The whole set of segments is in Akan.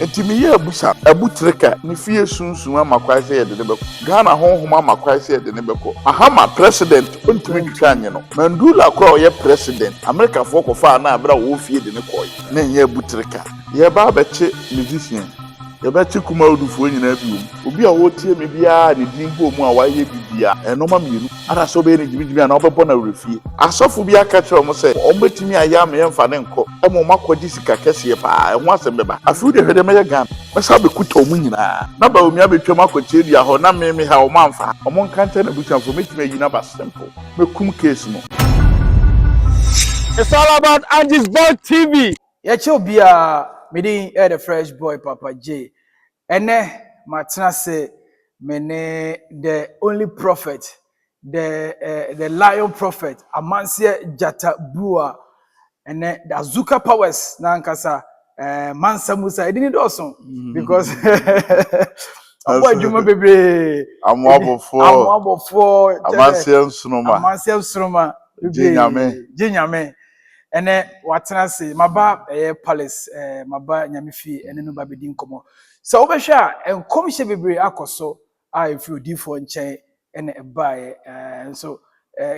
enti me ye abusa abutreka ne fie sunsun amakwai se ye de beko Ghana honhom amakwai se ye de beko ahama president ontimi twitwa anye no Mandula kwa ye president America fo ko fa na abra wo fie de ne koy na ye abutreka ye ba beche musician ye beche kuma odufo nyina bi obi a wo tie me bia ne din bo mu a wa ye bibia enoma mienu ara so be ne jibijimi na obebo na refie asofo bi aka kire mo se ombetimi aya me yemfa ne nko emo makodi sika kese pa ho asem beba afi de hwede me gan mesa be kuta omu nyina na ba omi abetwam akotie dia ho na me ha o manfa omo nkanta na butamfo metimi yi na ba simple mekum case no. It's all about Angie's Boy TV. Yeah, Chobia, me the fresh boy Papa J. Ene matna say mene the only prophet, the lion prophet, Amansia Jata Bua, and the Azuka Powers Nankasa Mansa Musa. I didn't also because Juma baby. I'm able for Amansia Sunoma. Jinyame. Ene watena se maba palace maba nyamefie ene no ba bedin komo so obehwa enkomhye bebre akoso a efi odifo nchen ene ebae so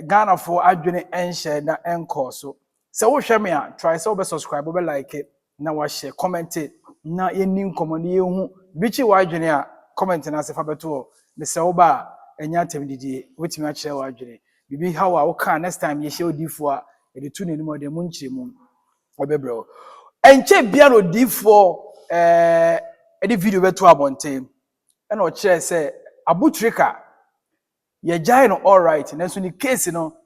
Ghana for adwene enhye na enkoso so wo hwe me a try so be subscribe be like na wa share comment na yeni komo na yehu bichi wa adwene a comment na se fa beto ne se wo ba enya atemdidie wetimi a kire wa adwene bibi how a wo kan next time ye hye odifo a the two ni mo de munchi mu obebro enche bia no difo edi video beto abonten e na o kire se abutrika ye jai no all right na so ni case no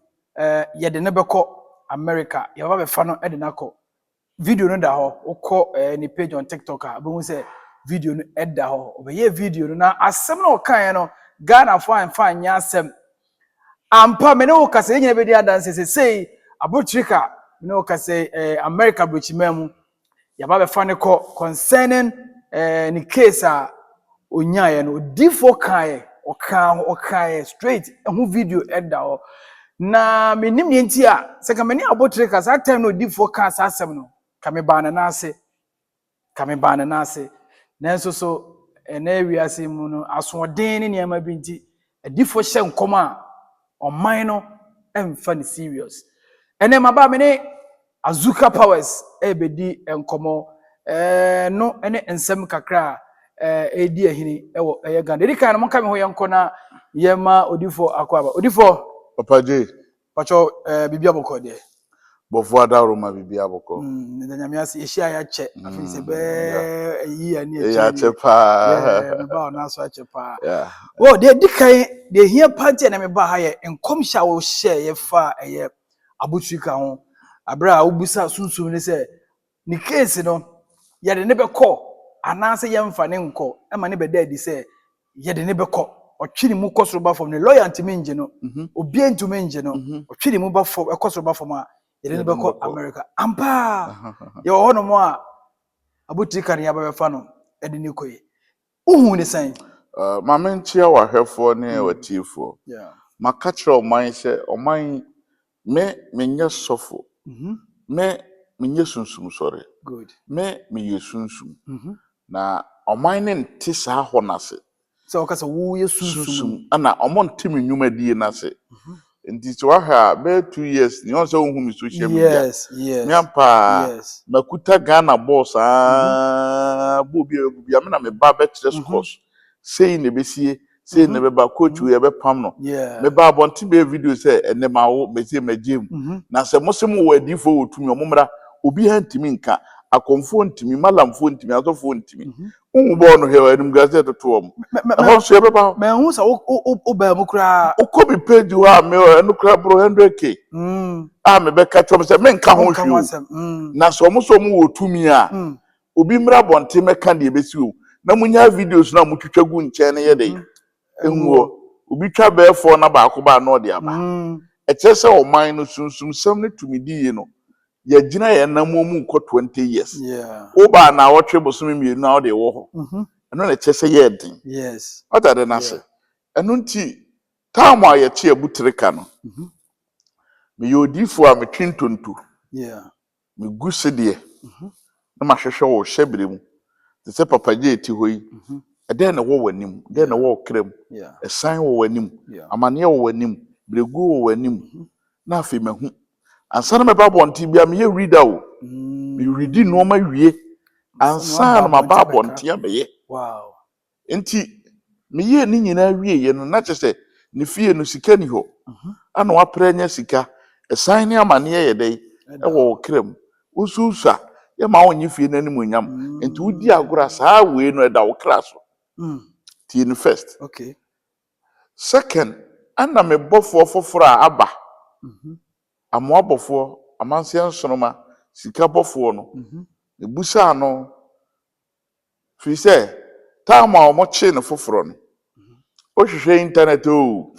ye de ne beko America ye ba be fa no e de nako video no da ho ukọ ni page on TikTok a be hu se video no e da ho obeye video no na asem na o kan no Ghana fo anfa anya asem ampa me no kase nyina be di adanse se sei abutrika me no kase America brochimam ya ba be fa ne ko concerning ni case a onyaye no difo kan okan straight hu video edda ho na menim ne nti a se ka me ni abutrika sa time no difo kan sa asem no ka me ba na ase nanso so na wiase mu no asoden ne niam bi nti difo hye nkoma oman no emfa ni serious ene maba me ne Azuka Powers ebedi enkomo no ene ensem kakra edi ahini ewo eye Ghana edi kan mo ka me ho yenko na yema odifo akwaba odifo Papa J pacho bibia boko de bofo adaro ma bibia boko nyame ase ehia ya che afin se be yi ani e ya che pa me ba na so ache pa wo de dikan de hia party na me ba ha ye enkomhya wo share ye fa eye abutrika ho abra obusa sunsun ni se ni case no ye de ne be call anase ye mfa ne nko e ma ne be daddy se ye de ne be call otwiri mu kosoro ba fom ne lawyer antimi nje no obi antimi nje no otwiri mu ba fom e kosoro ba fom a ye de ne be call America ampa ye ho no mo a abutrika ne ya ba fa no e de ne koyi uhu ne san mama nchia wa hwefo ne watifo maka kire oman se oman me sofo me sunsum sore good me yesunsum na oman ne nti sa ho nase so okasa wo yesunsum ana omon ntimi nnwumadie nase nti so ha be 2 years ni on so hu mi social media yes miampa makuta Ghana boss bobi me na me ba be kire scores sei ne besie sei ne be ba coach we be pam no me ba bonti be video say ene ma wo be say magem na se mosem wo adifo wotumi omumra obi ha ntimi nka akonfo ntimi malamfo ntimi azofo ntimi unwo bo no he anum gazette to om ho so be ba me hu sa o ba mu kra o ko bi page wa me enu kra bro 100k me be ka chom se me nka ho hwi na so mo wotumi a obi mra bonti me ka de besi o na munya videos na mutwitwa gu nche ne ye de enwo obi twa be for na ba ko ba no de aba e chese o man no sunsum sam ne tumidi no ya gina ya na mu nko 20 years o ba na wotwe bosome mienu na o de wo ho eno na chese ye den other na se eno nti time a ye che abutrika no me yodifo a me twintonto me gusede na ma hwehwe wo hyebre mu te sɛ papa gye ti hɔ yi ɛdɛn na wɔ w'anim ɛdɛn na wɔ kram Yeah. ɛsan wɔ w'anim Yeah. amaneɛ wɔ w'anim bregu wɔ w'anim na afei mahu ansa na mɛba abɔnten bia meyɛ reader o meredi nneɛma wie ansa na maba abɔnten abɛyɛ Wow. nti meyɛ ne nyinaa wie yɛ no na kyerɛ sɛ ne fie no sika ni hɔ ana wapere nya sika ɛsan ne amaneɛ yɛ dɛ ɛwɔ kram ususa yɛ ma wonye fie n'anim onyam nti wodi agora saa wei no ɛda wo kra so tie no first Okay. second ana me bɔfoɔ foforɔ a aba amoa bɔfoɔ amanse nsoroma sika bɔfoɔ no ebusa no fi sɛ time a ɔmo kye no foforɔ no o hwehwɛ internet o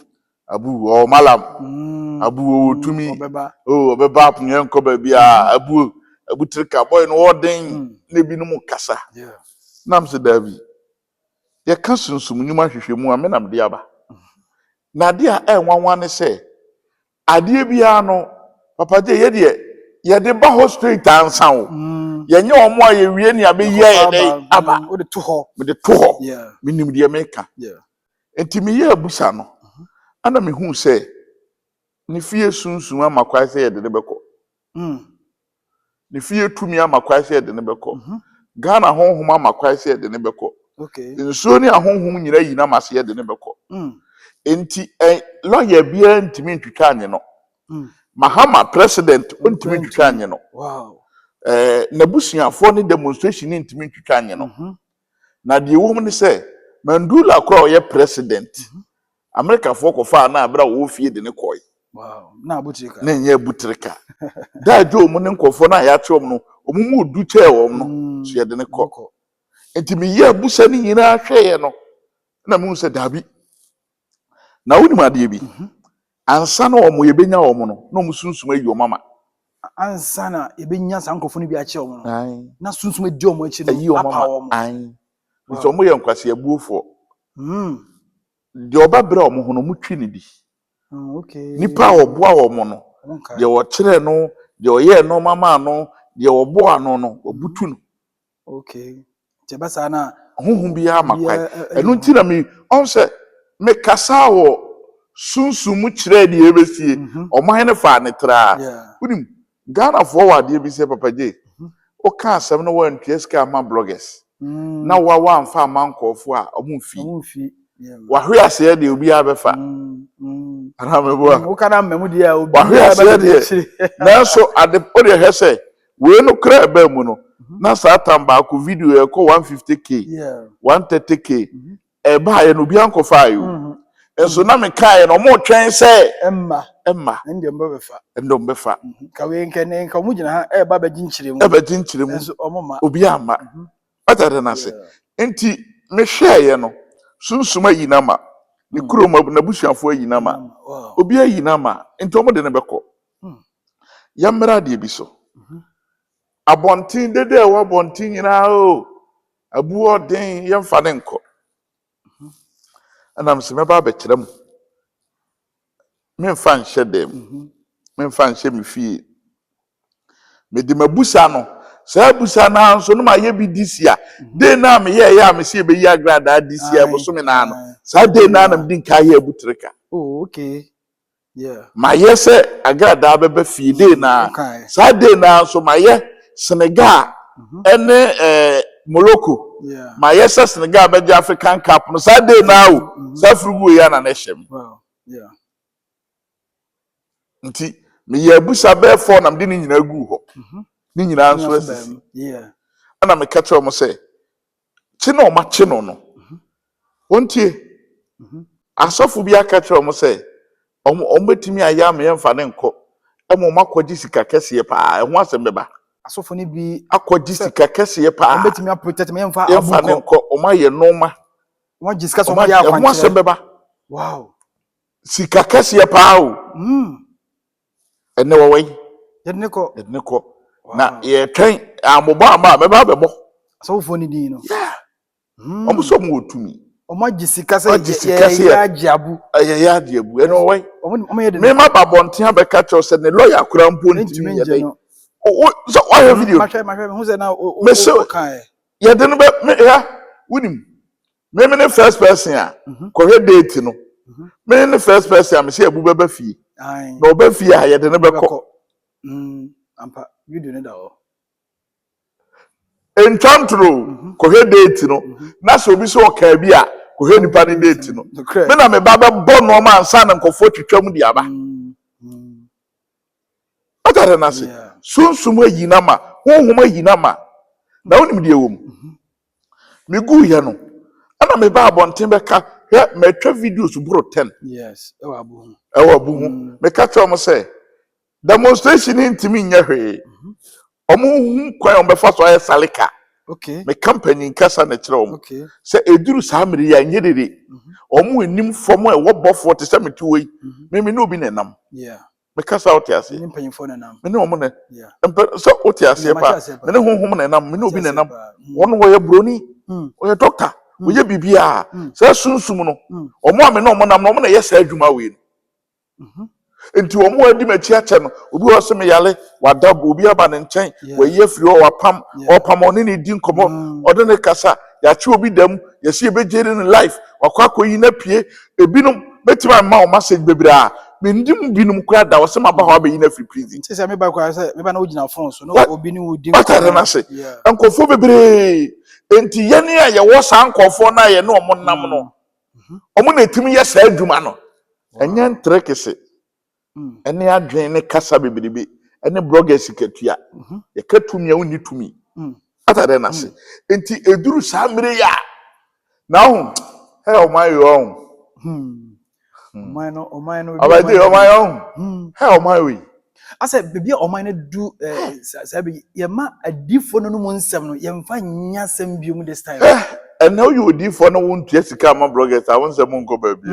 abu o malam abu o tumi Obeba. o obeba apunye nkɔ ba bia abu trika boy no ɔden na bi no mu kasa Yeah. nam se dabi ye ka sunsum nyuma hwehwɛ mu a me nam de aba na de a enwanwa ne sɛ ade bia no papa de ye de ba ho straight ansa o ye nye omo a ye wie ne abeyi ye de aba O de to ho. me de to ho Yeah. me nim de meka Yeah. enti me ye abusa no ana me hu sɛ ne fie sunsum amakwa sɛ ye de bɛkɔ ne fie tumi amakwa sɛ ye de bɛkɔ Ghana honhom amakwa sɛ ye de bɛkɔ Okay. nsuo ne ahonhom nyina yi na mase ye de bɛkɔ enti lawyer bia ntimi ntwitwa anye no Mahama president ntimi ntwitwa anye no Wow. nabusuafo ne demonstration ntimi ntwitwa anye no na de wo mu ne sɛ Mandula kora ɔyɛ president America fo kofa na abra wo fie de ne kɔi Wow. Na abutrika. na nye butrika da jo mu ne nkofo na ya twom no omumu du kyɛ wɔ no so ye de ne kɔ enti me ye abusa ne nyina hwɛɛ no na mu sɛ dabi na wonim ade bi ansa na ɔmo yebenya ɔmo no na ɔmo sunsum ayi ɔmo ama Ansa na ebenya sankofo no bi akyɛ wo no. ai Na sunsum edi omo akyi ayi no ɔmo apa ama wo. ai nso ɔmo yɛ nkwase abuofo Mm. de ɔba bra ɔmo ho no mo twi ne di Okay. nipa a ɔboa ɔmo no Okay. de ɔkyerɛ no de ɔyɛ no mama no de ɔboa no no obutu no Okay. Tebasa na honhom bi amakwai Bia, ɛno nti na me ɔnsɛ me kasa wɔ sunsum kyerɛ de ebesie ɔman ne fa ne tra Yeah. unim Ghana fo wɔ ade bi sɛ papa je o ka asɛm no wɔ ntua sika ama bloggers na wa amfa ama nkɔfo a ɔmo mfi Omo fi. Yeah. wa hwe asɛ de obi abɛfa ana meboa Wo kana mmemu dia obi wa hwe asɛ de nanso ade o de hɛ sɛ we no kra ba mu no na saa tamba ko video e ko 150k Yeah. 130k e ba ye no bi ankɔfa ayo enso na me kai no mo twɛn sɛ Emma. emma Ndi mbefa. ndom befa Ka we nkene nka mu gyina ha e ba ba ginkyire mu. e ba dinkyire mu Enso omo ma. obi ama atade na se enti me hwɛ ye no sunsum ayi na ma ne kurom na busuafo ayi na ma Wow. obi ayi na ma enti omo de ne bɛkɔ ya mmra de bi so abɔnten dede a ɛwɔ abɔnten nyinaa o abuo den yɛmfa ne nkɔ anam se mɛba abɛkyerɛ mu memfa nhyɛ dɛm memfa nhyɛ me fie mede mabusa no saa busa na nso no ma yɛ bi disia de na me yɛ a me se be yi agrada disia bo so me na no saa de na na me din ka yɛ abutreka Oh, okay. Yeah. ma yɛ sɛ agrada bɛba fie de na Okay. saa de na nso ma yɛ Senegal ene Morocco Yeah. ma yɛ sɛ Senegal bɛgye African Cup no saa de na o saa furugu ya na hyɛm Wow. Yeah. nti me yɛ abusa bɛ fo na me de ne nyina gu hɔ ne nyina nso asisi Yeah. ana me ka kyerɛ mo sɛ kye na ɔma kye no no wontie asɔfo bi aka kyerɛ mo sɛ ɔmo betimi ayɛ ama yɛmfa ne nkɔ ɛmo makɔgye sika kɛseɛ paa ɛho asɛm bɛba Asofo ni bi akɔgye sika kɛseɛ paa betimi protect me yɛmfa yɛmfa ne abuko. nkɔ ɔmo ayɛ noma Wọ́n jí sika so ɔmo wọ́n yɛ ɛho asɛm akwankyerɛ. bɛba Wow. sika kɛseɛ paa o ɛnɛ wɔwɔ yi Yɛde ne kɔ. ɛde ne kɔ na yɛtwɛn amobɔ ama a bɛba abɛbɔ Asofo ni din no. ɔmo sɛ ɔmo wɔ tumi Ọmọ jí sika sɛ Wọ́n jí sika sɛ yɛ agye abo. ɛyɛ ade abu ɛno wɔwɔ yi Ọmọ yɛ de me ma ba bɔnten abɛka kyerɛ sɛ ne lawyer kora mpo ntimi ntumi yɛ ngye dɛ no. so wahwɛ video Mahwɛ hu sɛ na Mese- o kan. ye de no be ya wunim me ne first person a ko he date no me ne first person a me se abu beba fie na oba fie a ye de no be ko ampa video ne da o enchantro ko he date no na so obi so ka bi a ko he nipa ne date no me na me ba be bo no ma ansa na nkofo twetwam di aba atare na se sunsum ayina ma honhom ayina ma na wonim de ewom me gu ye no ana me ba abonten be ka he metwa videos bro 10 yes ewa abu me ka twa mo say demonstration intimi nya hwe omo hu kwan on be fa so aye salika okay me company kasa na kire omo okay say eduru sa miri ya nyedede omo enim fomo e wo bofo te se meti we me no obi na nam yeah me kasa oti ase ni mpanyimfo na nam me ne omo ne yeah so oti ase pa me ne honhom na nam me no obi na nam wono wo ye broni wo ye doctor wo ye bibia say sunsum no omo ame na omo nam no omo na ye sa adwuma we enti omo adi machi ache no obi wo se me yale wadab obi aba ne nchen we ye firi o wapam opam oni ne di nkomo ode ne kasa ya chi obi dam ya si ebejere ne life wakwa akoyi na pie ebinum metima ma o message bebira me ndim binum kwa da wo se ma ba ho abeyi na free prison se me ba kwa se me ba na ogina phone so no obi ni wodi nkomo na se nkofo bebire enti ye ne ya ye wo sa nkofo na ye ne omo nam no omo na etimi ye sa adwuma no enye ntrekese ene adwen ne kasa bebiribe ene bloggers ketua ye katumi a woni tumi atade na se enti eduru sa mire ya na ho he o my own o mine abade o my own he o my we ase bebia o mine do sabi ye ma adifo no mu nsem no ye mfa nya sem biom this time and now you would for no one to sika ma bloggers I want some go baby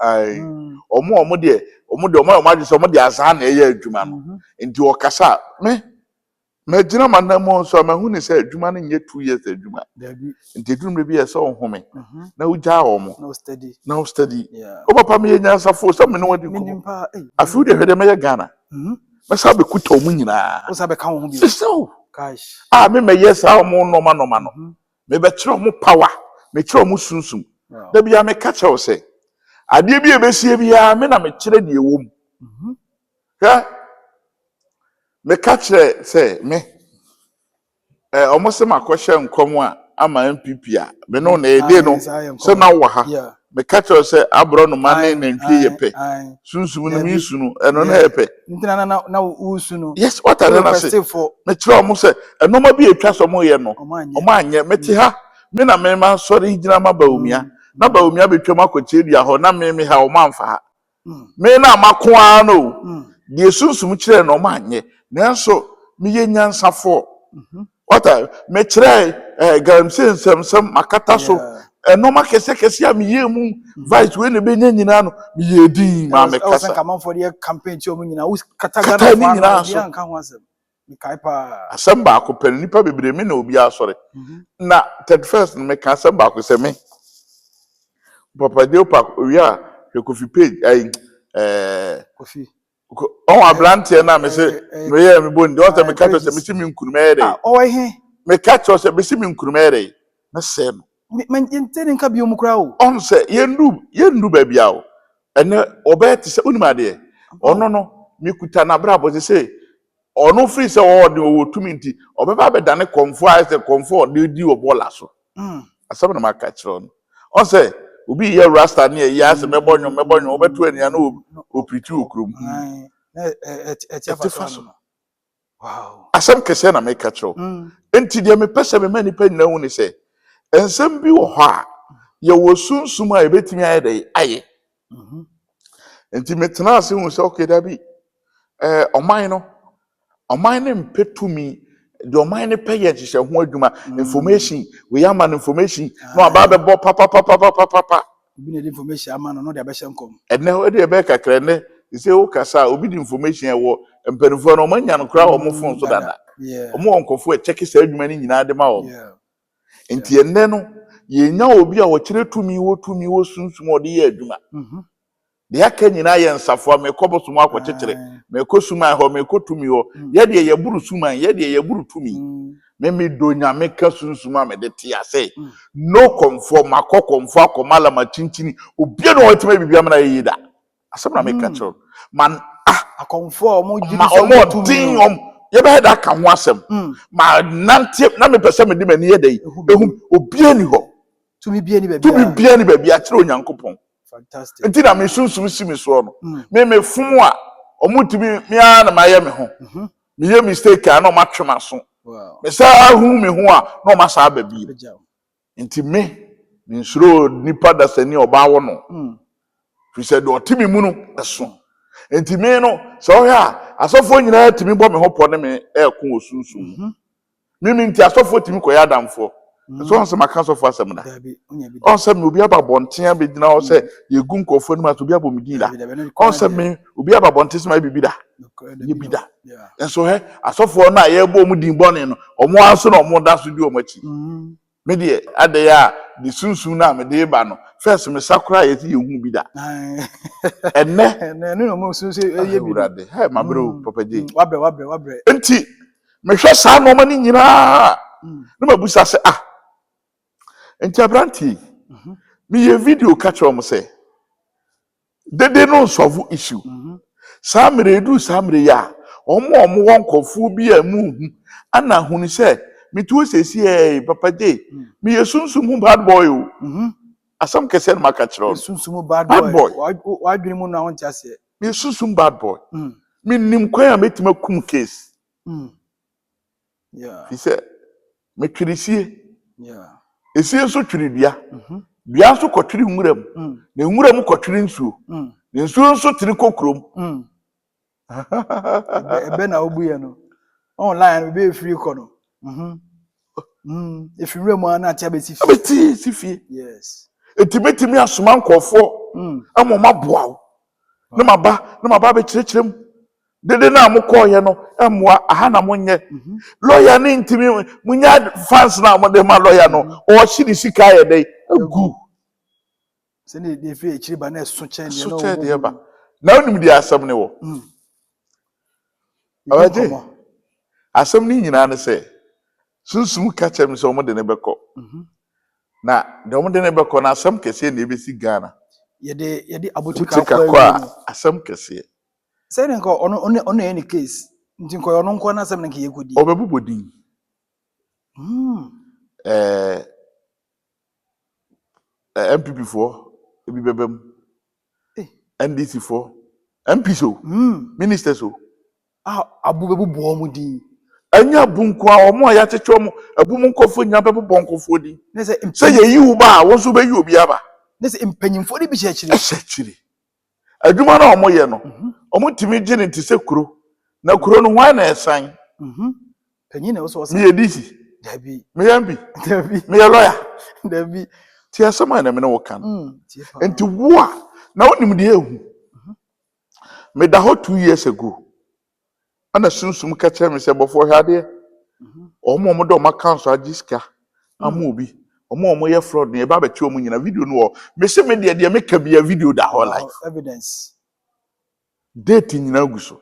ai omo de omo adi so omo de asa na ye adwuma no enti o kasa me gina manamo so ma hu ni say adwuma no nye 2 years adwuma enti adwuma bi ye so home na uja omo na study o papa me nya safo so me no wadi ko afi de hwede me Ghana me sa be kuta omu nyina o sa be ka ho bi so gosh me yes omo no no me be kire omo power me kire omo sunsum da bia me ka kire o say ade bi e be sie bia me na me kire de ewom me ka kire say me omo se makohye nkom a ama MPP a me no na ede no se na wo ha me ka kire say abro no mane na ntwe ye pe sunsum no mi sunu eno na ye pe ntina na usu no yes what are na say me kire omo say eno ma bi etwa so mo ye no omo anye meti ha me na me ma sori gina ma baumia na baumia betwam akoche dia ho na me ha o ma mfa ha me na mako a no die sunsum kire no ma anye nanso me ye nyansafo wata me kire garamse nsem makata so eno ma kese ya me ye mu vice we ne be nyina no me ye din ma me kasa come for the campaign ti o nyina us kataga no fa ya nka ho asem me kai pa asem ba ko pen nipa bebre me na obi asore na 31st me ka asem ba ko se me papa de opa wi a Kofi page Kofi on ablante na me se me ye me bondi o se me ka to se me si me nkurumere o he me ka to se me si me nkurumere na se no man yentene nka bi omukra o on se yendu ba bia o ene obeti se unima de ono no me kuta na brabo se ono free se o de o tumi nti obeba be dane konfo a se konfo de di obola so asem na maka kire no on se obi ye rasta ne ya se mebonyo obeto ania na opiti okrom wow asem kese na meka kire enti de me pese me mani pa nyina hu ni se ensem bi wo ho a ye wo sunsum a ebetimi aye de aye enti metena ase hu se okay da bi oman ne mpetumi de oman ne peye hihye ho adwuma information we am an information no aba be bo papa obi ne information ama no de abehye nkom ene o de be kakra ne se o kasa obi di information e wo mpanifo no manya no kra wo mo phone so dada omo onkofo e check sa adwuma ni nyina de ma wo enti ene no ye nya obi a wo kire tumi wo sunsum o de ye adwuma de aka nyina ye nsafo me kobosom akokekere me kosuma ho me kotumi ho ye de ye buru suman ye de ye buru tumi me do nyame ka sunsuma me de tia say no conform akọ akomala ma chinchini obi no otima bibia me na yida asem na me ka cho man akonfo mo ma omo tin ye be da ka ho asem ma nante na me pese me de mani ye dey ehum obi ani ho tumi bia ni bia a kire onyankopon fantastic enti na me sunsum si me so no me fum a omo timi me a na maye me ho me ye mistake a na ma twema so wow me sa hu me ho a na ma sa ba bi enti me nsuro nipa da sani oba wo no fi se do timi mu no eso enti me no so ya asofo nyina timi bo me ho po ne me e ko osunsum mimi nti asofo timi ko ya damfo so on se maka asofo asem da on se me obi aba bonten abegina o se yegu nkofo no ma obi aba midi da on se me obi aba bonten se ma bibi da ye bi da enso he asofo na ye bo mu din bone no omo aso na omo da so di omo achi me de ade ya di sunsun na me de ba no first me sakura ye ti ye hu bi da enne no mo sunsun ye bi da he ma bro papa je wabre enti me hwe sa no ma ni nyina no ma busa se enti abranti me ye video catch o mo se dede no solve issue samre du samre ya omo won kofu bi amu ana hunu se me tu sesi papa je me ye sunsum bad boy o asam kese na maka kire o sunsum bad boy wa dwene mu na won tiase me sunsum bad boy me nim kwan a metima kum case yeah he said me twirisie yeah esie so twiribia bia so kotwiri nwuram na nwuram kotwiri nsuo na nsuo so tiri kokrom ebe na obuye no online be free ko no if you remo na tia be si fie yes etimetimi asoma nkofo amoma boawo na maba be kirekiram dede na amukọ ye no emwa aha na monye lawyer ni ntimi munya fans na amode ma lawyer no o hiri sika ye dey agu se ne de fi ekiri ba na so chen de no so ba na onim di asem ne wo awaje asem ni nyina ne se sunsum ka chem se omode ne beko na de omode ne beko na asem kese na ebesi Ghana yede abotika kwa asem kese say nko ono any case nti nko ono nko na asem nka yekodi obebubodin MPP for ebi bebem NDC for MP so minister so abu bebubo mu din anya bunku a omo ya cheche omo abu mu nkofo nya bebbo nkofo din say ye yi uba wo so be yi obi aba nese impanyimfo de bi chechire adwuma na omo ye no omo timi gye ne tise kuro na kuro no hwan na esan panyin na so me edisi dabi me yambi dabi me lawyer dabi ti asema na me no wokan enti wo a na onim de ehu me da ho 2 years ago ana sunsum ka kire me se bofo hwade omo do ma council agiska ama obi omo ye fraud ne ba beche omo nyina video no me se me de me ka bia video da whole life evidence date nyina guso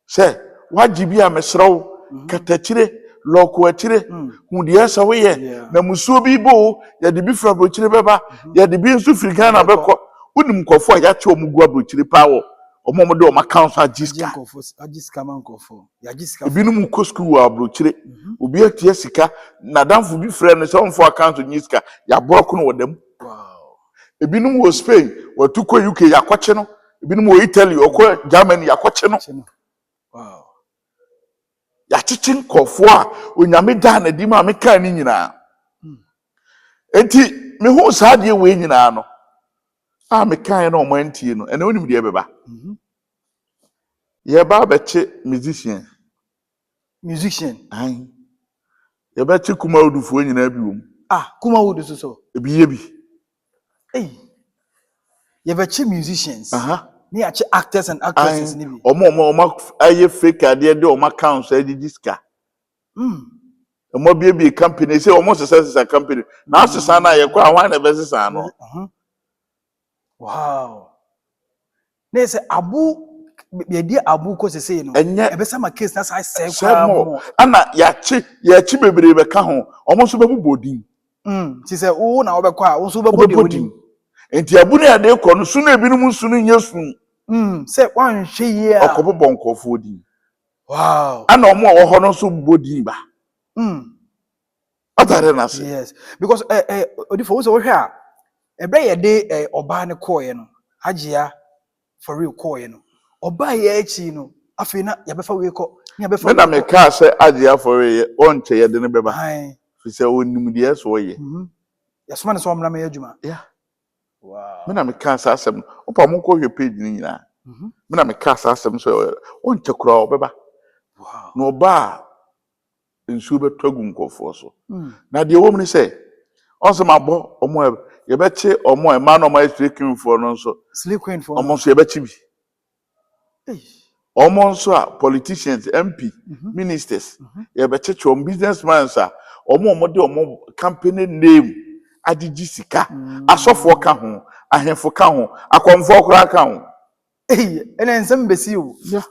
se wajibi a mesrew katachire loko achire hu de asa we ye na musuo bi bo ya de bi fra brochire beba ya de bi nsu firi Ghana beko unim kofo a ya che omo gu abrochire pawo omo de omo council agiska man kofo ya agiska binum ko school abrochire obi atie sika na danfo bi fra no se onfo account nyiska ya block no wodam wow ebinum wo Spain watuko UK yakwache no ebinum wo Italy okọ Germany yakwache no wow ya chichin kofo a onyame da na di ma me kan ni nyina enti me hu sa de we nyina no a me kan na omo antie no ene onim de beba ye ba beche musician ai ye beche kuma odufo nyina bi wom kuma wodu so ebi ye bi ye beche musicians ni ache actors and actresses ni bi omo aye fake ade de omo accounts agiska omo bi company say omo sesa company na sesa na ye kwa hwan na be sesa no wow nese abu be di abu ko sese no enye e be sama case na sai say say kwa more mo ana yachi bebree be ka ho omo so bebu bodin ti say wo na wo be kwa wo so be body woni enti abu ne ade kɔ no su na ebi no su no nye su say wan hwe ye a okobo nkɔfo odin wow ana omo wo hɔ no so bodin ba atare na se yes because odifo wo so wo hwe a ebe ye de oba ne koye no agea for real koye no oba ye achi no afi na ya befa we ko ya befa me na me ka se age afore ye onche ye de ne beba hai fi se onim de so ye ya soma ne so mra me adwuma yeah wow me na me ka se asem opa mo ko hwe page ni nyina me na me ka se asem so onche kura obeba wow no ba nsu betwagu nkofo so na de wo mni se onse mabo omo ye beche omo e ma no ma streaking for no so sleep queen for omo so ye beche bi omo so a politicians MP ministers ye beche chom businessmen sa omo de omo company name adigi sika asofo ka ho ahemfo ka ho akomfo kora ka ho ene nsem besi o yeah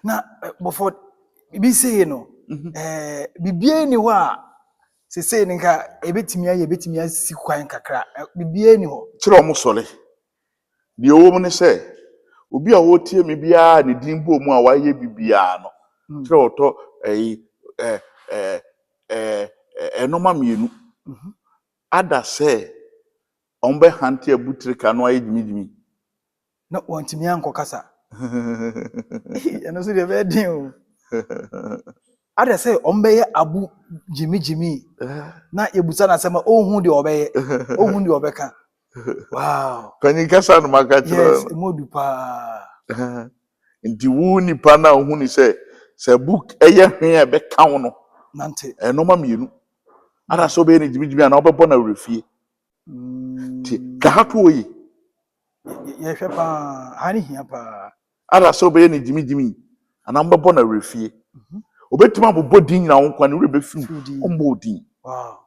na before bi say no bibie ni ho a se say nka ebetimi asi kwan kakra bibie ni ho kire omo sole de wo mni se obi a wotie me bia ne dimbo mu a waye bibia no kire oto enoma mienu ada se ombe hante abutrika no aye jimijimi na wantimi anko kasa eno so de be din o ada say ombe ye abu jimijimi na ebusa na sema ohun de obeye ohun de obeka wow kanyi kasa no maka kire yes modu pa ndi wu nipa na ohun ni se book eye hwen e be ka wo no nante enoma mienu ada so be ni jimijimi na obebo na refie ti ka hato yi ye hwe pa hani hia pa ada so be ni jimijimi ana mbebo na refie obetima bobo din na wo kwa ne rebe fim ombo din wow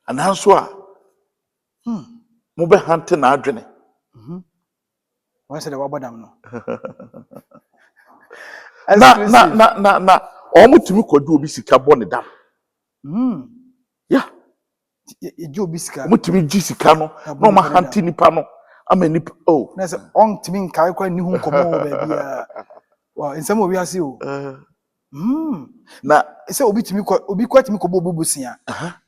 ana so a mo be hante na adwene wọ́n ṣe de wabodam no na omo tumi kodu obi sika bo ne dam yeah ye obi sika omo tumi ji sika no na omo hante nipa no ama nipa oh na se on timi nkai kwa ni hu komo ba bia wa nsem obi ase o na se obi kwa timi ko bo busia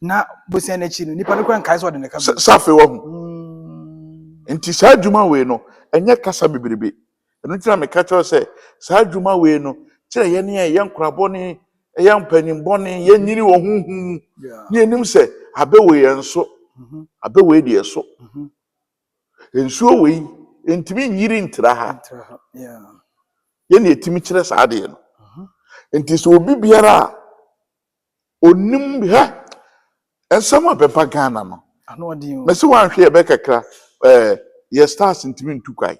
na busia na chi no nipa no kwa nkai so de ne ka safe wo hu nti saa adwuma we no enye kasa bebrebe eno tira me ka cho se saa adwuma we no kire ye ne ye nkorabo ne ye mpanimbo ne ye nyiri wo huhu ne enim se abewe ye nso abewe de eso ensuo we entimi nyiri ntra ha ye ne etimi kire saa de no nti so obi biara onim bi ha ensama bepa Ghana no ano odin o mesi wan hwe ye be kakra ye stars ntimi ntukwai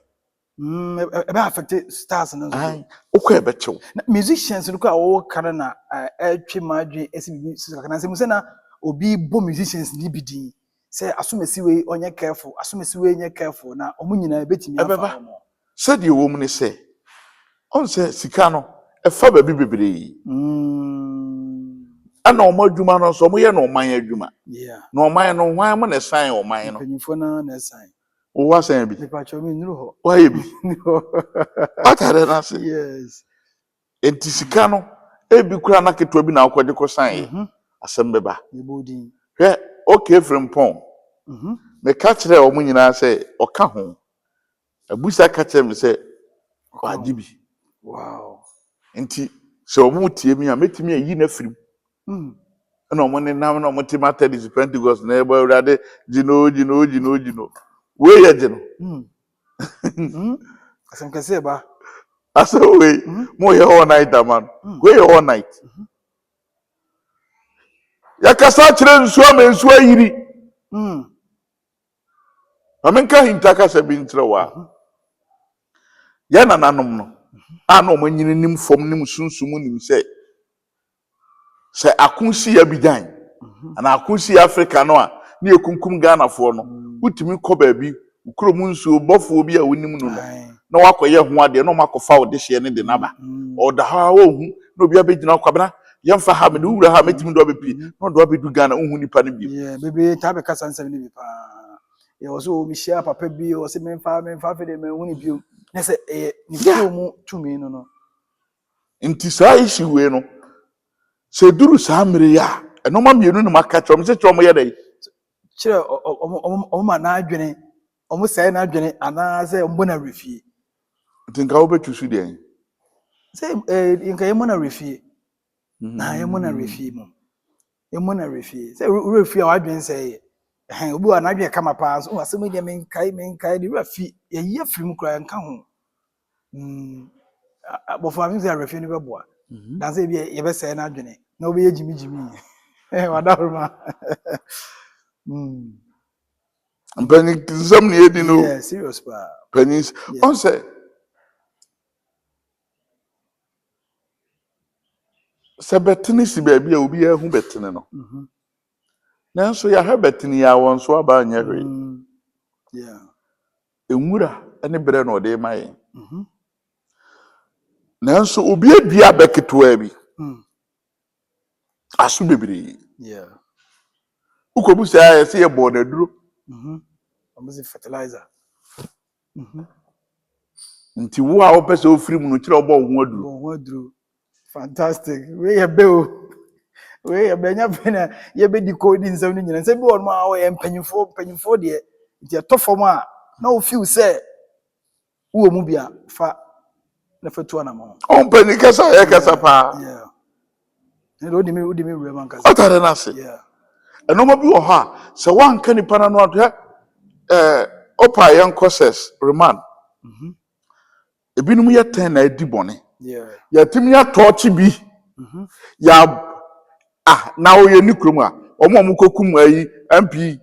ebe affect stars no so ai okwa ebe chew na musicians no kwa wo kara na atwe madwe SBB sika na nsem se na obi bo musicians ni bidin se asomesi we onye careful asomesi we nye careful na omunyina ebetimi afa mo se de wo mu ni se on se sika no efa ba bi bebre ana o madwuma no so mo ye no oman adwuma yeah na oman no hwan mo na san oman no penyifo na san o wa san bi nipa chomi nuru ho wa ye bi atare na se yes enti sika no ebi kura na ketwa bi na akwaje ko san asem beba yebodi hwe okay frimpon me ka kire o munyina se oka ho abusa ka kire me se waji bi wow enti se o mu tie mi a metimi ayi na firim na o mo ne nam na o mo ti matter this Pentecost na ebo urade jino we ye jino asem kase ba asa we mo ye all night man we ye all night ya kasa kire nsu ama nsu ayiri amenka hinta kasa bi ntre wa ya na nanom no ana o manyini nim fom nim sunsum nim se akunsi ya bidan ana akunsi Africa no a na ekunkum Ghana fo no utimi ko ba bi ukrom nsu bofo bi a wonim no na wakoye ho ade no makofa wo de hye ne de naba o da ha wo hu no bia begina kwabena yemfa ha me de wura ha metimi do bepi no do bedu Ghana unhu nipa ne bi yeah bebe tabe kasa nsem ne bi pa ye oso mi share papa bi o se menfa fe de me hu ni bi na se ni fi mu tumi no nti saa issue we no se duru saa mere ya eno ma mienu ne maka chom se chom ye dai kire o ma na adwene o mo sai na adwene ana se mbo na refie ntinka wo betusu de se inka yemo na refie na yemo na refie mo yemo na refie se refie a wadwen se obi wa na adwene kama pa so asem de menkai de refie ye ye firi mu kura nka ho bofo am se refie ni beboa dan se bi ye be sai na adwene na obi ye jimi wadahuruma mpani nsam ne edi no yeah serious pa panis on say sabetini si ba bia obi ahu betini no nanso ya ha betini ya won so aba anya hwe yeah enwura ene bere no de maye nanso obi adua beketoa bi aso bebere yeah ukobusa ya se ye bo na duro almost fertilizer nti wo a wo pese ofiri mu no kire obo ho aduro ho aduro fantastic we ye be o we ye be nya pena ye be di code nsam ni nyina se bi won ma wo ye mpanyimfo de nti atofom a na wo feel say wo mu bia fa na fatu ana mo on pani kasa ya kasa pa yeah ne do di mi wura man kasa atare na se yeah eno ma bi wo ha se wan ka nipa na no ado opa yan causes remand ebinum ye ten na edi bone yeah ya timi ya torch bi ya na o ye ni krom a omo kokum ayi MP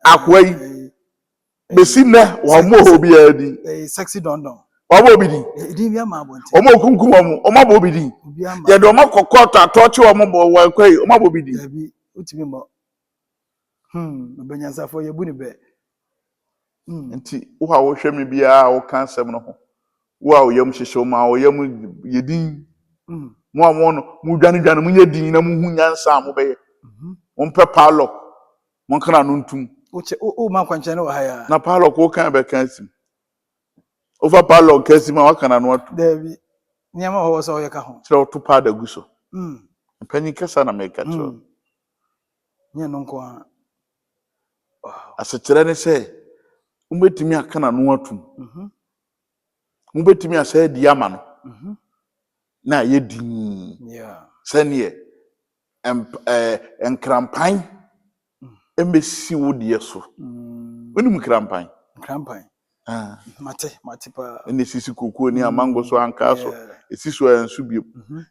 akwa yi besi ne wa mo obi adi sexy don wa mo obi di di bi ama abonte omo kunkum omo bo obi di ya de omo kokota torch omo bo wa kwai omo bo obi di ya bi utimi mo obenya safo ye bu ni be nti wo ha wo hwe me bia wo kan sem no ho wo a wo yam hyehye ma wo yam yedin mo amo no mu dwane mu yedin na mu hu nyansa mo be mo mpe palo mo kana no ntum o ma kwanche ne wa ha ya na palo ko kan be kan sim over palo kasi ma wakana no atu David nyama ho so ye ka ho kire oto pa da guso panyi kasa na make cho nye no nko a asakire ne se umbetimi akana no atu umbetimi asa di ama no na ye din yeah sane enkrampan embesi wo de so onum krampan mate pa ene sisi kokoo ni amango so anka so esiso ensu bi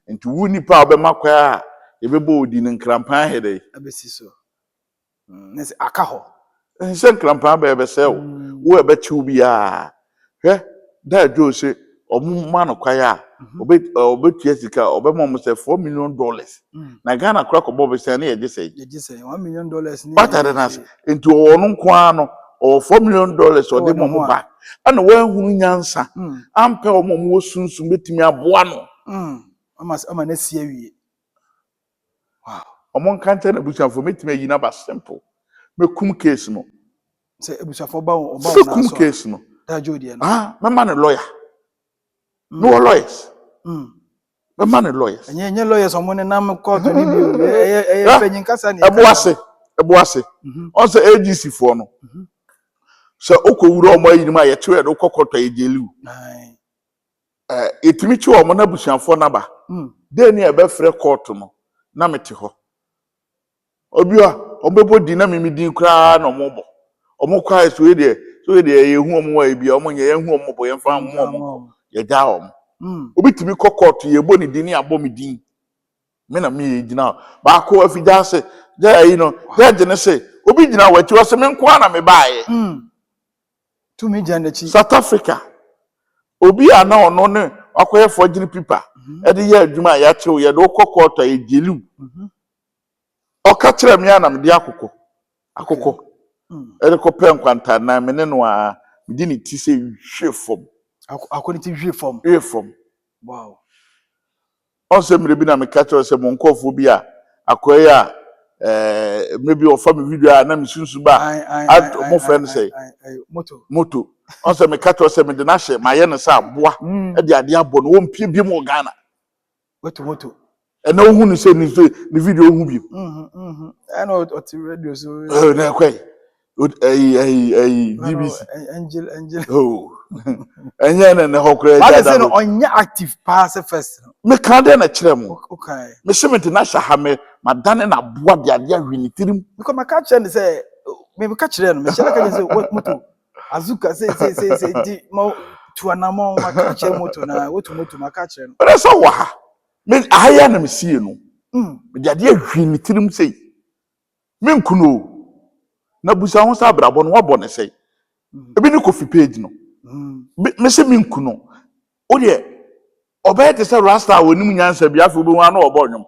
nti wu nipa obema a yebebo odi ne nkrampan hede abesi so nese aka ho nse nkrampan ba ebese wo ebechiu bi a hwe da jo se omuma no kwaya a obetua sika obema se $4 million na Ghana kra ko bob se na ye gise $1 million ni patare na nti ono nko ano $4 million ode mo ba ana wanhunu nyansa ampe omo sunsun betimi aboa no ama na sie wie wow omo nkante na busuafo metimi ayi na ba simple mekum case no se busuafo ba na so case no da jodi no mema ne lawyer no lawyers mema ne lawyers enye lawyers omo ne nam court ni bi penyin kasa ni ebuase on say AGC for no so okowura omo ayi ni ma ye tewe do kokoto ejeliu etimi chi omo na busuafo na ba de ni ebe frɛ court no na mete ho obia ombebo di na mimidi kra na omo kwa so ye ye hu omo wa bia omo nye ye hu omo bo ye fa omo ye ja omo obi timi court ye bo ni di ni abo mi din me na me gina ba ko afija se ja yi no ja je ne se obi gina wachi wo se me nko na me baaye to me jandachi South Africa obi ana ono ne akoye forgery paper e de ye adwuma ya chew ye do court e jeliu oka kire me ana me de akoko e de ko pe nkwanta na me ne no a me di ni ti se hwe fom According to view form. From. Wow. Also, maybe na me catch us a moncophobia. Akoya, maybe or family video, and I'm soon to buy. At more friends say, Moto. Also, me catch us a medinashe, my yenasa, bois, at the idea bon won't be more Ghana. What? And no one is saying the video who be. I know what the radio so. Oh, no, quay. Good, DBC. Angel. Oh, and then the whole credit. I say on your active pass first. Me can't then a tremor. Okay. Me cement nasha hame, madame and a bois the idea really trim. Because my catcher say, maybe catch them. Michelle can say, what moto? Azuka say, more to an amount my catcher moto now. What moto my catcher? But that's all. Me, I am seeing no. The idea really trim say. Men kuno. Na busa ho sa brabo no wabone sei ebi ni coffee page no me se min kuno o de obey te se rasta wonim nyansa bia fa obi ho na obo nwom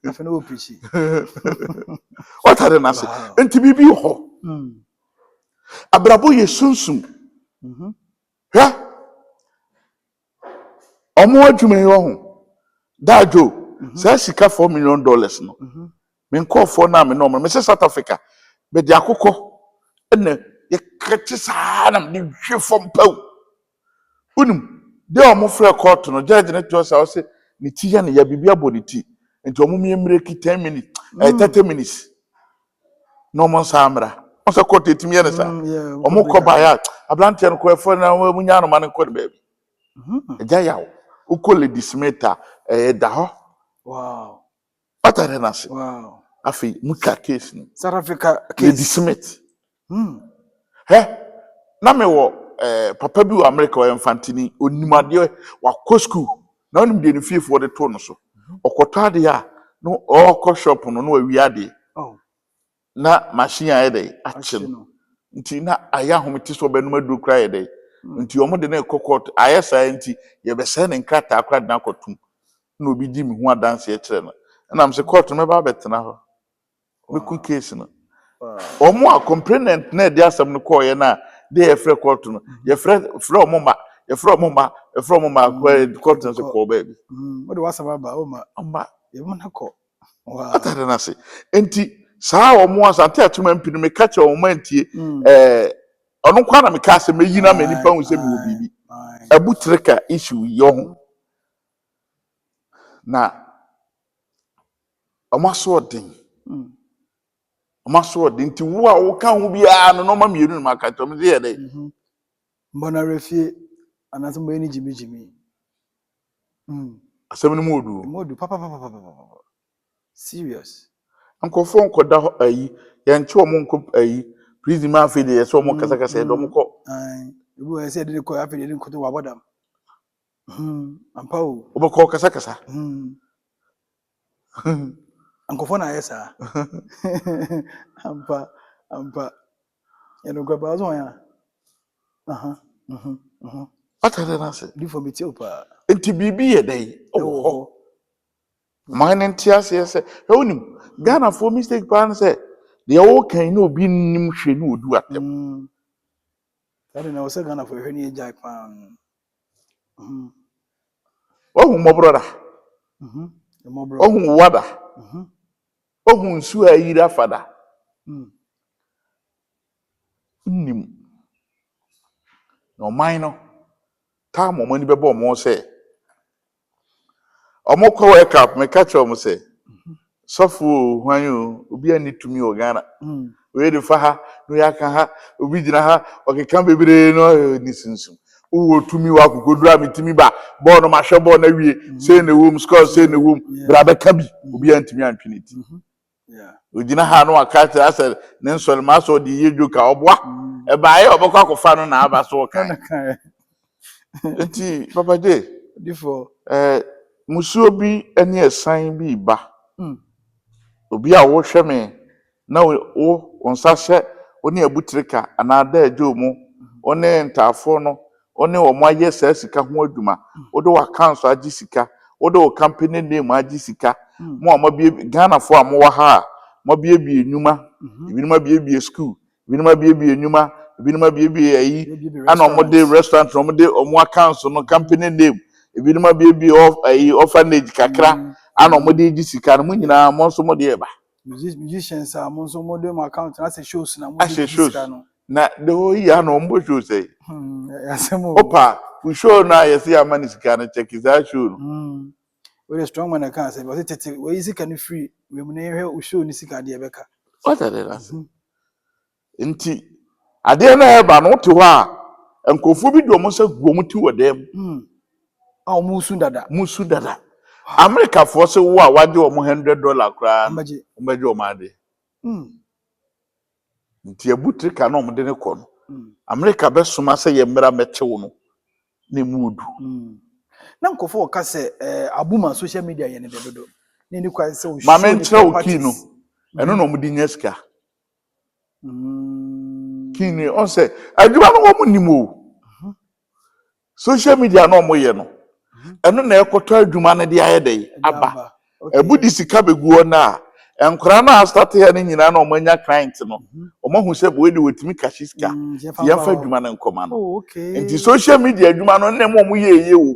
afa na opichi what are na se enti bibi ho abrabo ye sunsun ha omo adwuma ye ho dajo sa sika $4 million no me call for na me no me se South Africa be di akoko ene ye kreti sa na me hwe fom paw unum de o mo frɛ court no judge ne to say o say ni ti ya ne ya bibia body ti enti o mo me mreki 10 minutes 30 minutes no mo samra o say court etimi ya ne sa o mo ko ba ya ablante no ko efo na mu nya no ma ne ko de baby eja yawo o ko le dismeta da ho wow atare na se wow afi muka case ni South Africa case Lady Smith na me wo papa bi wo America wo Infantini onimade wa ko school na onim de ne fiefo de to no so okoto ade a no okọ shop no no awi ade na machine aye dey ache no nti na aya hometi so benum adu kra aye dey nti omo de na kokot aye sai nti ye be se ne nkata akra de na kotum na obi di mi hu adanse e kire no na am se court me ba betena ho we ku case no omo a complainant na de asem no call ye na de ye frɛ court no ye frɛ omo ma court no se call baby what do wasaba ba o ma ye mo na call wow atare na se enti saa omo asante atuma mpini me ka che omo antie ono kwa na me ka se meyi na mani pa hu se me wo bibi abutreka issue yo ho na omo so den maso de nti wo a wo ka ho bia no no ma mienu no maka to me de dey mbona refie anaso mbo eni jimi asem no modu papa serious ankofo nkoda ayi ye nche omo nko ayi please ma fe de ye so omo kasa kasa do mo ko ebu e se de ko afi de nko to wabodam ampa o obo ko kasa kasa ankofo na yesa ampa eno gba bazo ya atare na se di for meti opa enti bibi ye dey oh mine ntiase ye se onim Ghana for mistake pan se de wo kan na obi nim hwe na odu atem tade na wo se Ghana for hwe ni ejai pan ohun mo brother ohun wada ohun nsu ayira fada nim no mine ta mo mani bebo mo se omo ko wake up me catch omo se sofu hwan obi ani tumi o Ghana we de fa ha no ya ka ha obi jina ha okeka bebere no ni sunsun wo tumi wa kokodura mitimi ba ball no ma hwe ball na wie say na wom score say na wom bra be ka bi obi antimi antwiniti ojina ha no akata asa ne nsole ma so de yejo ka obwa e ba ye obokwa kofa no na aba so kan enti papa je difo musuo bi ani esan bi ba obi a wo hwe me na wo onsa hye oni abutrika anada ajo mu oni ntafo no oni wo mo aye sa sika ho adwuma wo do account agi sika wo do company name agi sika mo amabie Ghana fo amowa ha mo bie enuma ebinuma bie school ebinuma bie enuma ebinom abie ayi ana omode restaurant omode omo accounts no company name ebinom abie orphanage kakra ana omode gi sika no nyina mo so mode eba musicians are mo so mode my account na say shows na mo gi sika no na the whole year no mbo show say yasemo opa we show na yesi amani sika no check that show no we strong man can say but tete we easy can free we mu na hwe we show ni sika de ebeka what are they nti ade na eba no to ho a enkofu bi do mo se guom ti wodem a musu dada America for se wo a wage o mo $100 kra mbaje o ma de nti abutrika na o mo de ne ko no America be soma se ye mra metewo no ne mudu na nkofo ka se abuma social media ye ne bedodo ne ni kwa se o ma men tra o ki no eno no mo di nyaska kini on se aduma no wo mo nimo social media no mo ye no eno na ekoto aduma ne de ayede aba ebudi sika beguo na enkora na start here ne nyina na omanya client no omahu se bo we de wetimi kashi sika ya fa aduma ne nkoma no nti social media aduma no ne mo ye wo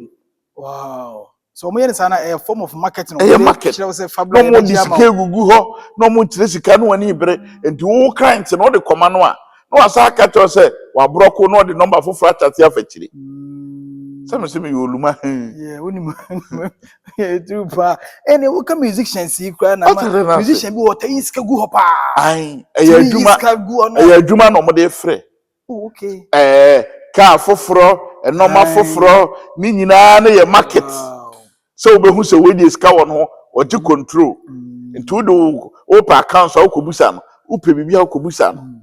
wow so mo ye ne sana a form of marketing no mo di sika gugu ho no mo tire sika no wani bere nti wo client no de koma no a no asa ka to se wa broko no de number for chat ya fachiri Some you luma. Yeah, true pa. Any we come musicians see cry na musician be what is ka gu hopa. Ai, adwuma no mo de frɛ. Oh, okay. Ka foforo, normal foforo, ni nyina na ye market. So we hu se we dey ska won ho, o ji control. Nti do open account so okobusa no, upe bibia okobusa no.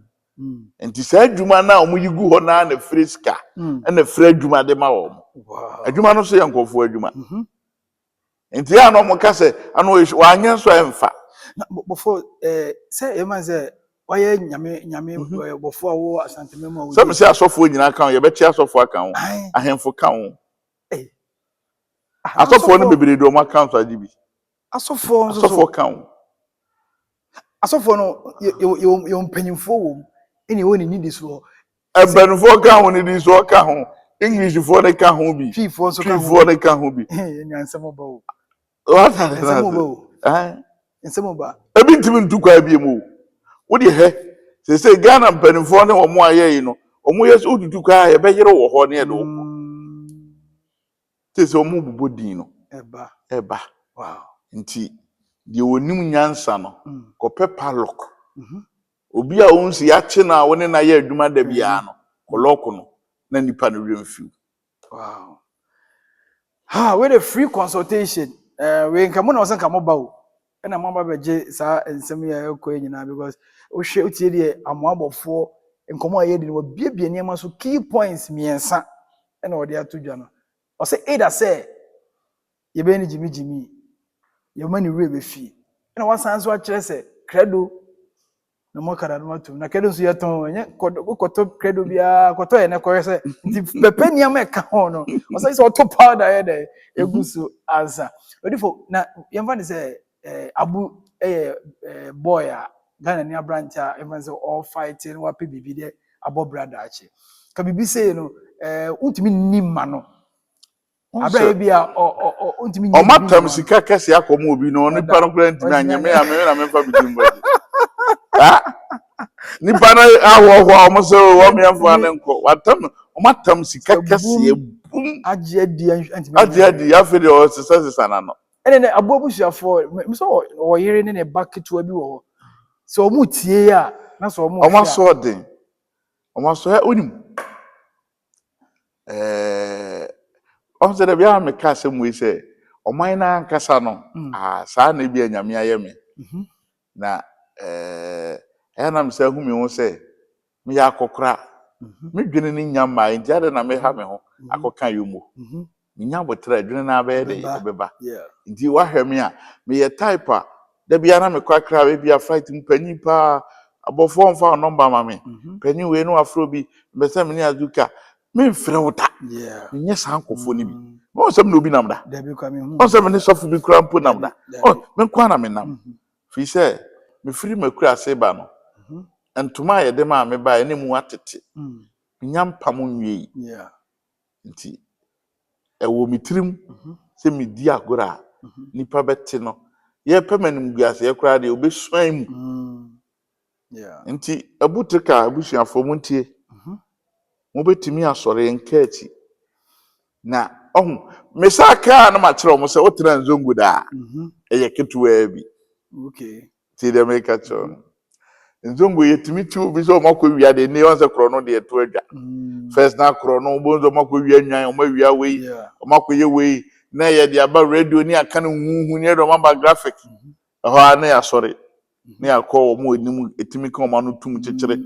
Nti sa adwuma na omo yigu ho na na friska, na frɛ adwuma de ma wo. Wow. Adwuma no so yankofo adwuma. Nti ya no mo ka se ano wa anya so emfa. Na before say e man say why nyame before wo asantememo wo. So me say asofo nyina kan ye be ti asofo akan wo. Ahemfo kan wo. Asofo no bebere do mo account ajibi. Asofo kan wo. Asofo no yo mpanyimfo wo. Eni wo ni need so. Ebenfo kan wo ni di so kan ho. English for the can who be. Chief for the can who be. And some about what are they? And some about a bit even to quite be a move. What do you hear? They say Ghana and Penifone or more, you know, or more years old to cry a better or horny. Tis a move budino. Eba. Wow. Indeed, the old new Yansano, Copepa lock. Obia owns Yachina when I hear Duma de Biano, Colocono. Na nipa no remfiu. Wow. With a free consultation. We come on osan come ba o. E na mama beje sa ensem ya ekọ nyina because o hwe otie de amoabofo nkomo aye de no biebie niam so key points miensa e na ode atodwa no. O say either say ye be ni jimi ye mani we be fi. E na wasan so a kire say credo no mo kara no atum na kedo so yeton enye koto credo bia koto ye ne ko se nti pepe niam e ka ho no o say so to powder ye de egusu answer odifo na yemfa ni say abu boy a Ghana ni branch a even say all fighting wa pe bibi de abo brother achi ka bibi say no untimi nimma no abra bia untimi nimma o matam sika kase akomo obi no nipa no kra ntimi anyame na me fa bidim body nipa na awo omo so wo me afo an nko watam o matam sika kase bum agye adi afi de o sesa na no ene abo abusuafo me so o yire ne bucket wa bi wo so omu tie ya na so omu o so den o so onim on se de bia me ka se mu ise o man na nkasa no sa na bia nyame aye me na na me se hu me ho se me ya akokra me dwene ni nyama ntia de na me ha me ho akoka yomo nya botra dwene na ba de beba nti wa hweme a me ye type a da bia na me kwakra we bia fight mpanyi pa abofo mfa number ma me panyi we no afro bi me se me ni azuka me mfre wuta nye sankofo ni bi mo se me no bi namda da bi kwa me hu o se me ni sofu bi kura mpo namda o me kwa na me nam fi se me free makura se ba no ntoma ye de ma me ba ene mu atete Mm. nyam pam nwie Yeah. nti ewo mitirim se me di agora nipa bete no ye pemanim guase ye kra de obesuan mu Mm. Yeah. nti abutrika abusuafo mu ntie mo betimi asore nkachi na mesaka na ma kire mo se wotena nzongu da eye ketuwa bi Okay. ti de make cho nzongu yetimi tu bi so makọ wia de ne onse kro no de to adwa first na kro no bonzo makọ wia nwan o ma wia we Yeah. o makọ ye we na ye de aba radio ni aka no huhu ne do mamba graphic ho na ya sori ne akọ o mo enim etimi kan o ma no tum kekere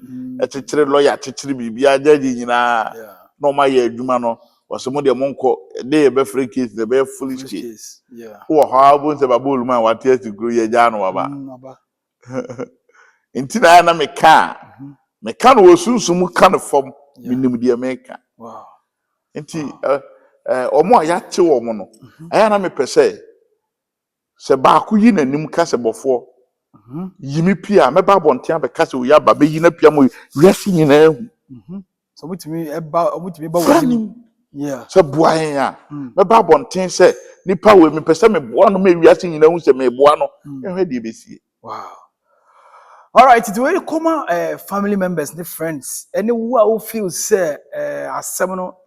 ekekere lawyer kekere bibia jaji nyina Yeah. no ma ye adwuma no wose mo de monko de ye be free case de be foolish Which case case? Yeah. wo ha bo se babolu man wate asigro ye ja no baba Aba. nti na meka no wosunsum ka no fom minim de meka Wow. nti omo a yache wo mo no aya na mepese se ba ku yi nanim ka se bofo yimi pia me ba bontia be ka se wo ya ba be yi na pia mo wiase nyina ehu So mutimi ba franim yeah. se boan ya me ba bonten se nipa we mepese me boa no me wiase nyina ehu se me boa no ehwe de besie. Wow. All right, it's very common family members, the friends. Anyone who feels say asem no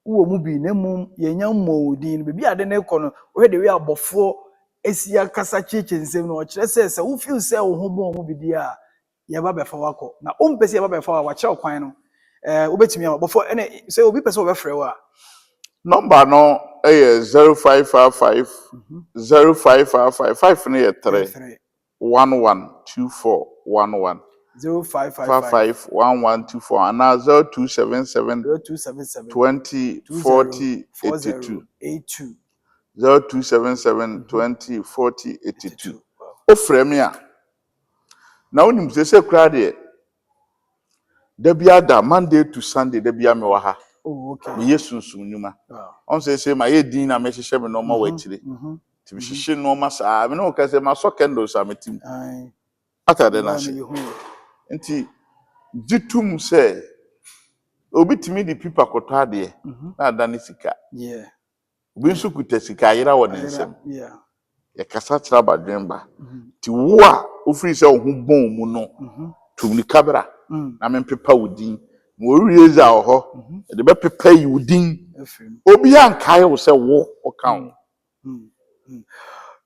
wo mu bi na mum yenya modin be bia de na ekono we de we abofo esia kasa cheche nsem no kire say who feel say wo ho bo mu bi dia ye ba be fa wako na o mpese ye ba be fa wa kire kwan no wo betimi abofo ene say obi pese wo be frɛ wa Number no 0555 0555 no 3 112411 0555 551124 and now 0277 0277 20 40 82 80 0277 20 40 82 o frame a na onim se kura de da bia da Monday to Sunday da bia me wa ha oh okay me yesunsun nyuma on say my din na me hyehyɛ me no ma wa akire ti me hyehyɛ no ma saa me no ka say ma so candles am tim atade na hye nti gitum say obi timi di pipa koto ade na ada ne sika yeah obi nso kuta sika yera wɔ ne nsam ya kasa kyerɛ badwemba ti wo a ofiri sɛ wo ho bon mu no tumni kabra na me pepa wudin mo rieza ho de be pepa yi wudin obi ankae wo sɛ wo okan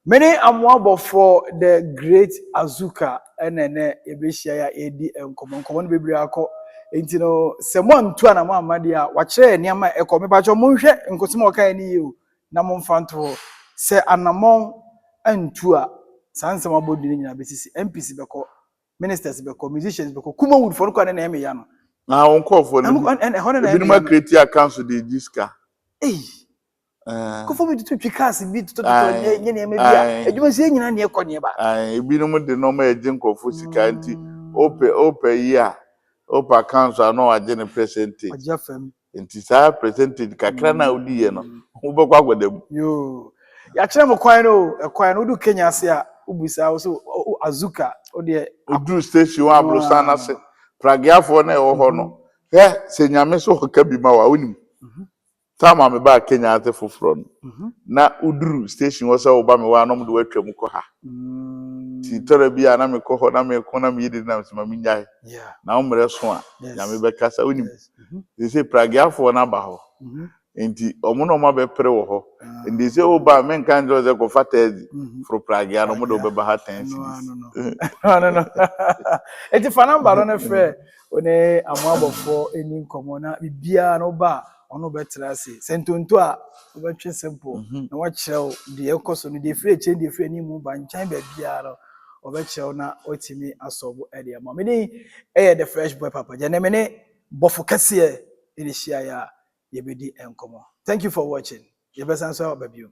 many amwabo for the great Azuka enene ebehia ya edi enkomo no bebre akọ enti no se mo antu ana mo amade a wa kire niam ekọ me ba cho mo hwɛ nkosim okan ni yi o na mo mfa nto se anamon antu a sansem abodi nyina besisi MPC beko ministers beko musicians beko kuma wood for ko na eme ya no na won call for no ebi no create account de diska ko fo bi tutu cars bi tutu nye ne eme bia edwuma sie nyina ne ekọ ba ebi no de no ma eje nkofo sika nti ope ya ope account no aje ne percentage aja fam nti sa percentage kakra na odi ye no wo be kwa gwadam yo ya kire mo kwan no du Kenya ase a ubusa wo so Azuka o de odu station abrosan na se pragiafo na e wo ho no se nyame so ka bi ma wa onim tama me ba Kenya ate foforo no na uduru station wo se wo ba me wa no mo de watwam ko ha ti tora bi ana me ko ho na me ko na me yidi na me mi nyai na umre so a nyame be kasa onim they say pragiafo na ba ho enti omo no ma be pre wo ho ndi se wo ba me kan jo ze ko fatezi fro pragia no mo do be ba ha tensi no enti fa number no frɛ one amabofo eni nkomo na bibia no ba ono betra se sentonto a obetwe simple na wa kyerɛw de ekoso no de free chain de free ni mu ba nkyɛn ba bia no obekyerɛw na otimi asobo ede ama me ni the fresh boy papa je ne me ne bofo kase e hia ya yebedi enkomo. Thank you for watching. Yebesan so babio.